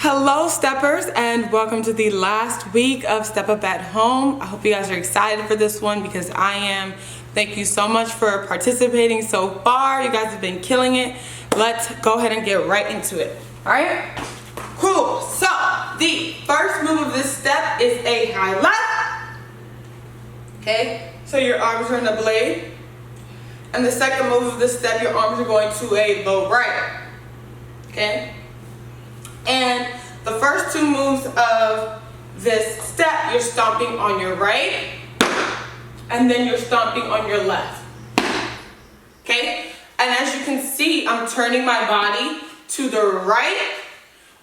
Hello steppers, and welcome to the last week of Step Up at Home. I hope you guys are excited for this one because I am. Thank you so much for participating so far. You guys have been killing it. Let's go ahead and get right into it. All right, cool. So the first move of this step is a high left. Okay, so your arms are in the blade. And the second move of this step, your arms are going to a low right. Okay. And the first two moves of this step, you're stomping on your right, and then you're stomping on your left. Okay? And as you can see, I'm turning my body to the right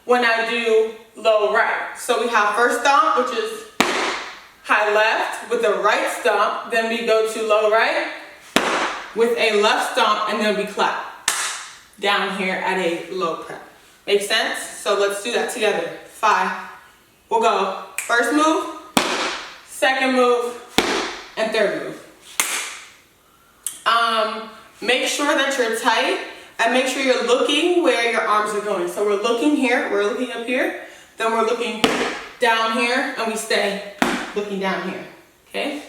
when I do low right. So we have first stomp, which is high left with the right stomp. Then we go to low right with a left stomp, and then we clap down here at a low prep. Make sense? So let's do that together. 5. We'll go first move, second move, and third move. Make sure that you're tight and make sure you're looking where your arms are going. So we're looking here, we're looking up here, then we're looking down here, and we stay looking down here. Okay?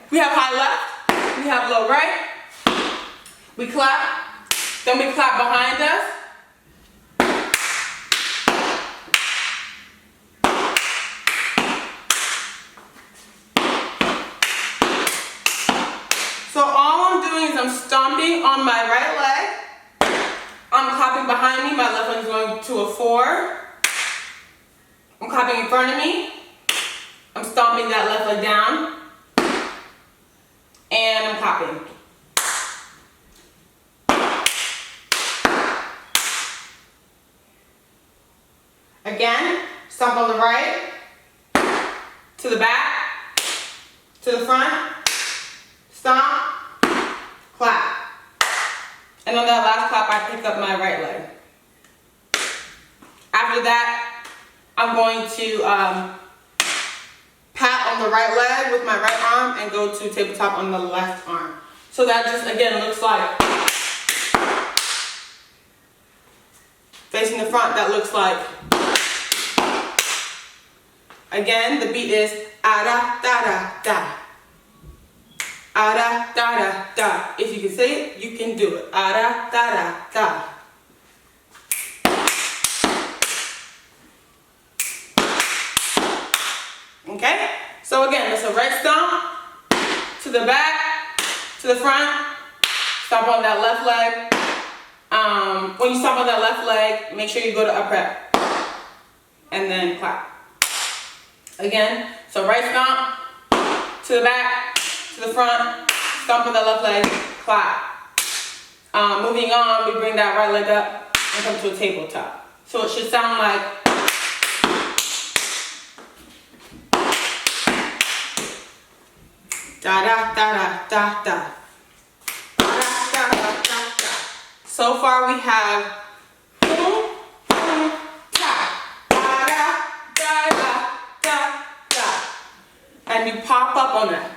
We have high left, we have low right, we clap, then we clap behind us. So all I'm doing is I'm stomping on my right leg, I'm clapping behind me, my left leg is going to a 4, I'm clapping in front of me, I'm stomping that left leg down, and I'm clapping. Again, stomp on the right, to the back, to the front, stomp, clap. And on that last clap, I pick up my right leg. After that, I'm going to pat on the right leg with my right arm and go to tabletop on the left arm. So that just again looks like, facing the front, that looks like, again the beat is ada da da da, ada da da da. If you can say it, you can do it. Ada da da da. Okay, so again, it's a right stomp, to the back, to the front, stomp on that left leg. When you stomp on that left leg, make sure you go to up prep, and then clap. Again, so right stomp, to the back, to the front, stomp on that left leg, clap. Moving on, we bring that right leg up and come to a tabletop. So it should sound like, da da da da da da. Da da da da da. So far we have boom, boom, ta, da da da da da da. And you pop up on that.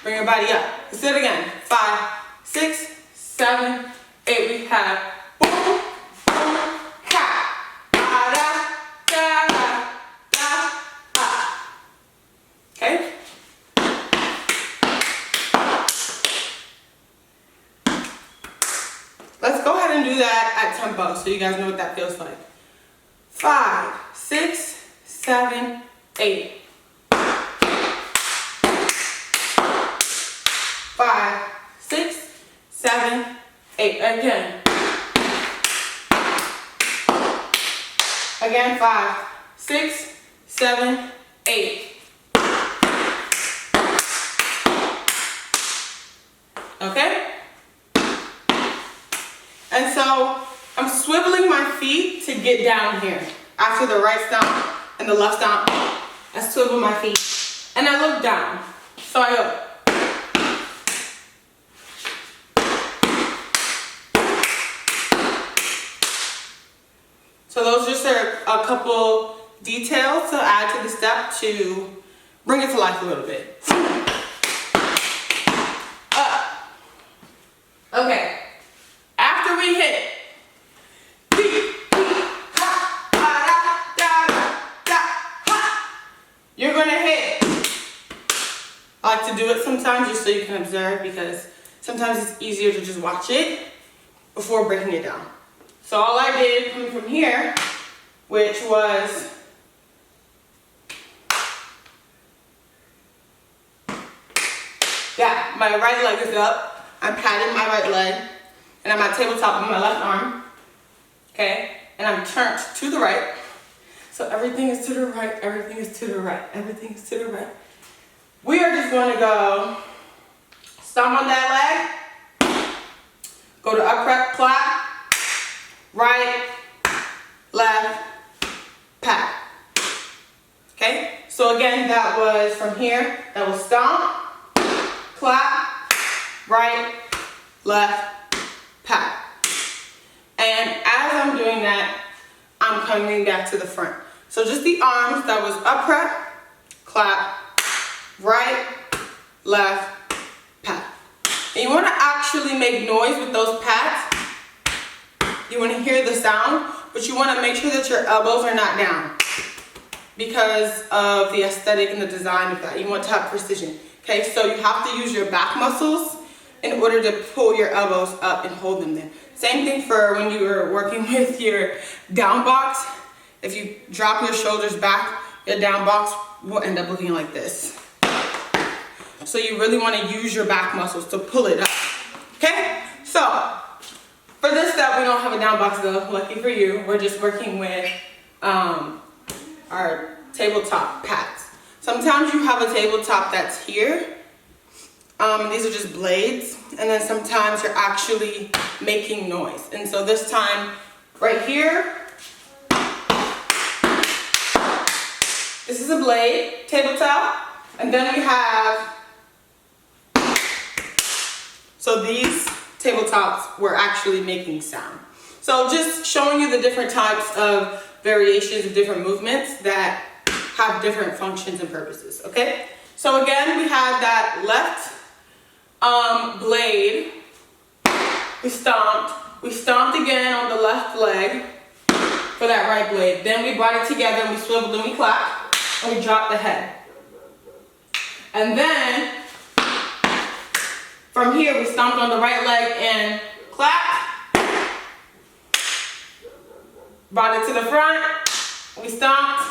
Bring your body up. Let's do it again. 5, 6, 7, 8. We have boom, boom, ta, da da da da da da. Okay? Let's go ahead and do that at tempo so you guys know what that feels like. 5, 6, 7, 8. 5, 6, 7, 8. Again. Again, 5, 6, 7, 8. Okay? And so I'm swiveling my feet to get down here. After the right stomp and the left stomp, I swivel my feet and I look down. So I go. So those just are a couple details to add to the step to Bring it to life a little bit. Up. Okay. After we hit, you're gonna hit. I like to do it sometimes just so you can observe, because sometimes it's easier to just watch it before breaking it down. So all I did coming from here, which was my right leg is up. I'm patting my right leg, and I'm at tabletop on my left arm. Okay, and I'm turned to the right. So everything is to the right, everything is to the right, everything is to the right. We are just going to go stomp on that leg, go to upright clap, right, left, pat. Okay, so again, that was from here, that was stomp, clap, right, left, pat. And as I'm doing that, I'm coming back to the front. So just the arms, that was upright, clap, right, left, pat. And you want to actually make noise with those pats. You want to hear the sound, but you want to make sure that your elbows are not down because of the aesthetic and the design of that. You want to have precision. Okay, so you have to use your back muscles in order to pull your elbows up and hold them there. Same thing for when you were working with your down box. If you drop your shoulders back, your down box will end up looking like this. So you really want to use your back muscles to pull it up. Okay, so for this step, we don't have a down box though, lucky for you. We're just working with our tabletop pads. Sometimes you have a tabletop that's here. These are just blades, and then sometimes you're actually making noise. And so this time, right here, this is a blade, tabletop, and then we have, so these tabletops were actually making sound. So just showing you the different types of variations of different movements that have different functions and purposes, okay? So again, we had that left blade, we stomped again on the left leg for that right blade. Then we brought it together and we swiveled and we clapped and we dropped the head. And then from here we stomped on the right leg and clapped, brought it to the front, we stomped,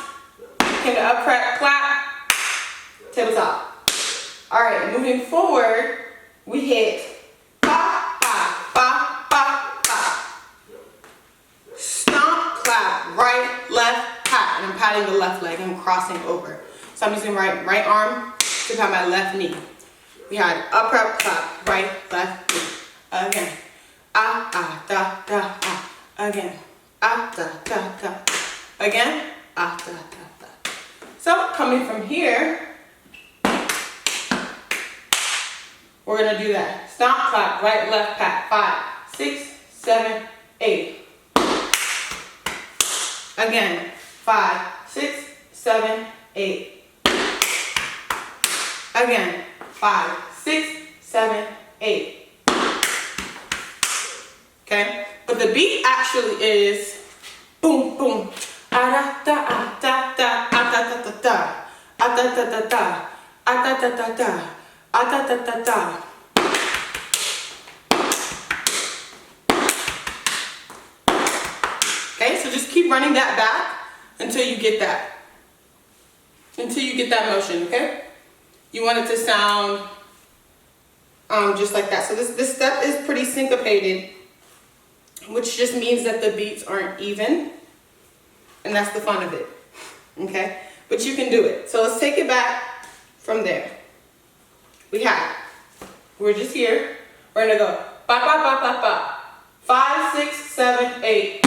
came to upright, clap, tabletop. All right, moving forward, we hit ba, ba, ba, ba, ba. Stomp, clap, right, left, pat. And I'm patting the left leg, I'm crossing over. So I'm using right arm to pat my left knee. We had upright, clap, right, left, knee. Again. Ah, ah, da, da, ah. Again. Ah, da, da, da. Again. Ah, da, da, da. So coming from here, we're gonna do that. Stomp, clap, right, left, pat. 5, 6, 7, 8. Again. 5, 6, 7, 8. Again. 5, 6, 7, 8. Okay? But the beat actually is boom, boom. Ah da da da da da da da da da da da da da da da da. Da, da, da, da. Okay, so just keep running that back until you get that. Until you get that motion, okay? You want it to sound just like that. So this step is pretty syncopated, which just means that the beats aren't even, and that's the fun of it, okay? But you can do it. So let's take it back from there. We're just here. We're gonna go ba ba ba ba ba. 5, 6, 7, 8.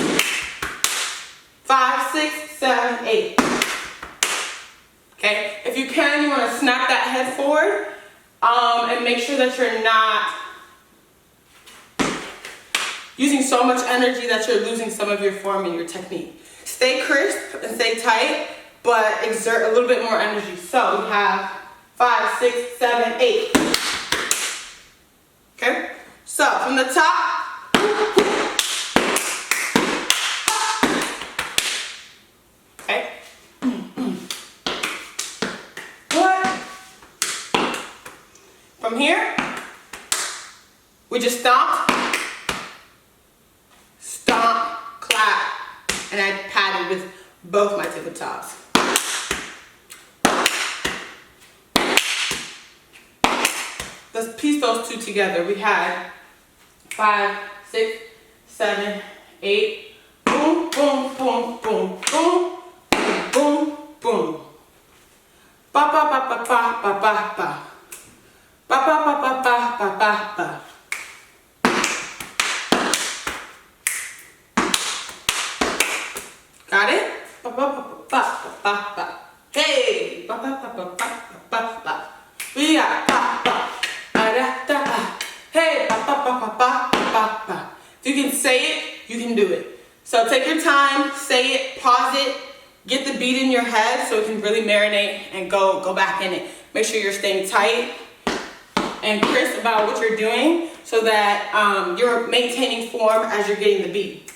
5, 6, 7, 8. Okay. If you can, you want to snap that head forward, and make sure that you're not using so much energy that you're losing some of your form and your technique. Stay crisp and stay tight, but exert a little bit more energy. So we have 5, 6, 7, 8. Okay? So from the top. Okay? What? From here, we just stomp, stomp, clap, and I patted with both my tip of toes. Let's piece those two together. We had 5, 6, 7, 8. Boom, boom, boom, boom, boom, boom, boom, boom. Ba ba ba ba ba ba ba ba. Ba ba ba ba ba ba ba ba. Got it? Ba ba ba ba ba ba ba. Hey, ba ba ba ba ba ba ba. We got ba ba ba da da. Hey, ba ba ba ba ba ba ba. If you can say it, you can do it. So take your time, say it, pause it, get the beat in your head so it can really marinate and go back in it. Make sure you're staying tight and crisp about what you're doing so that you're maintaining form as you're getting the beat.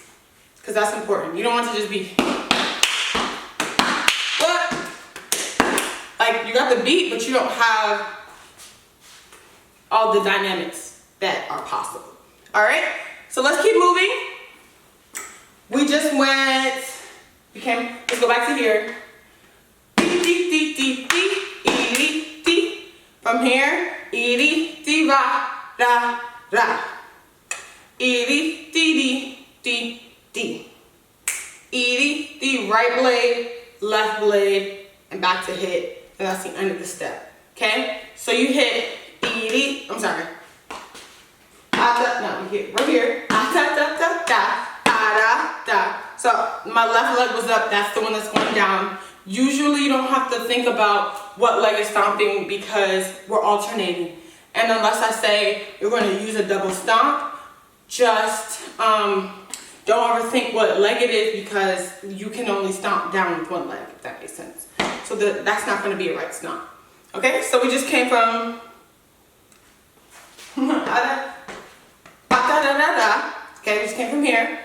Because that's important. You don't want to just be, what? Like you got the beat, but you don't have all the dynamics that are possible. All right, so let's keep moving. We just went, let's go back to here. From here, ra, ra, ra. Right blade, left blade, and back to hit. And that's the end of the step. Okay? So you hit, I'm sorry. No, you hit right here. So my left leg was up, that's the one that's going down. Usually you don't have to think about what leg is stomping because we're alternating. And unless I say you're going to use a double stomp, just don't overthink what leg it is because you can only stomp down with one leg, if that makes sense. So that's not going to be a right stomp. Okay, so we just came from okay, we just came from here.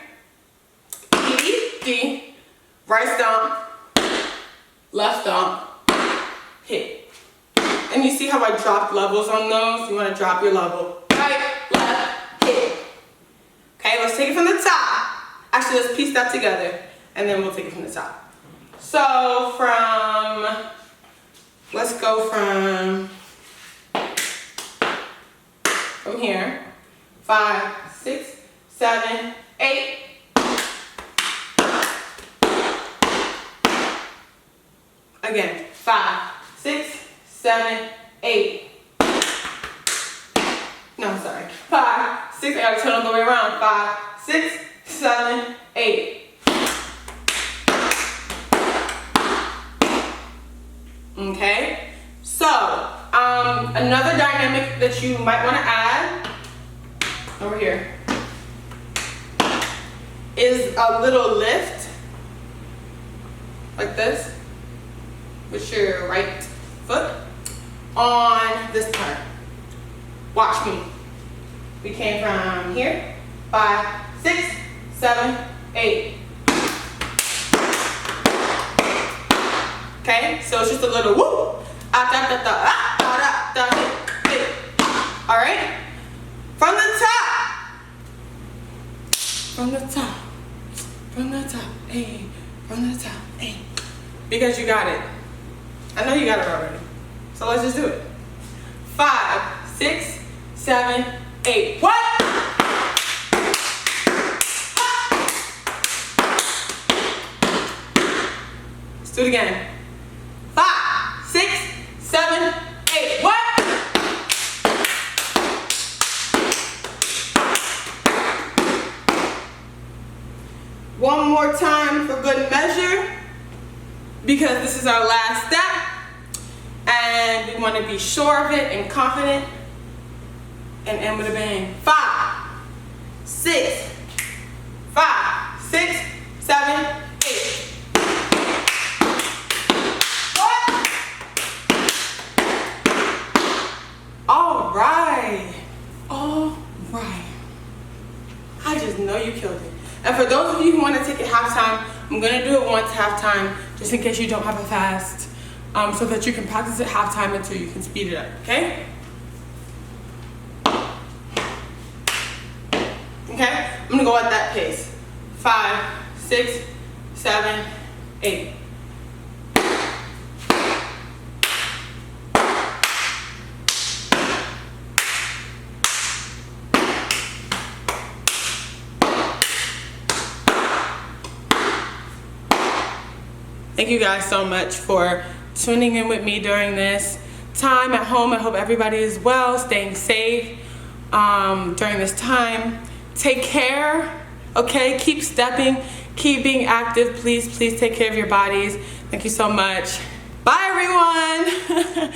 D, right stomp, left stomp, hit. And you see how I dropped levels on those? You want to drop your level. Right, left, hit. Okay, let's take it from the top. Actually, let's piece that together and then we'll take it from the top. So let's go from here. 5, 6, 7, 8. Again, 5, 6, 7, 8. No, sorry. 5, 6. I gotta turn all the way around. 5, 6, 7, 8. Okay. So, another dynamic that you might want to add over here is a little lift, like this, with your right foot on this part. Watch me. We came from here. 5, 6, 7, 8. Okay, so it's just a little whoop. All right. From the top. From the top. From the top. Hey. From the top. Hey. Because you got it. I know you got it already. So let's just do it. 5, 6, 7, 8. What? Let's do it again. 5, 6, 7, 8. What? One more time for good measure, because this is our last step and we want to be sure of it and confident and end with a bang. 5, 6, 5, 6, 7, 8. those of you who want to take it halftime, I'm going to do it once halftime, just in case you don't have a fast, so that you can practice it halftime until you can speed it up, okay? Okay, I'm going to go at that pace. 5, 6, 7, 8. Thank you guys so much for tuning in with me during this time at home. I hope everybody is well, staying safe during this time. Take care, okay? Keep stepping, keep being active. Please, please take care of your bodies. Thank you so much. Bye, everyone.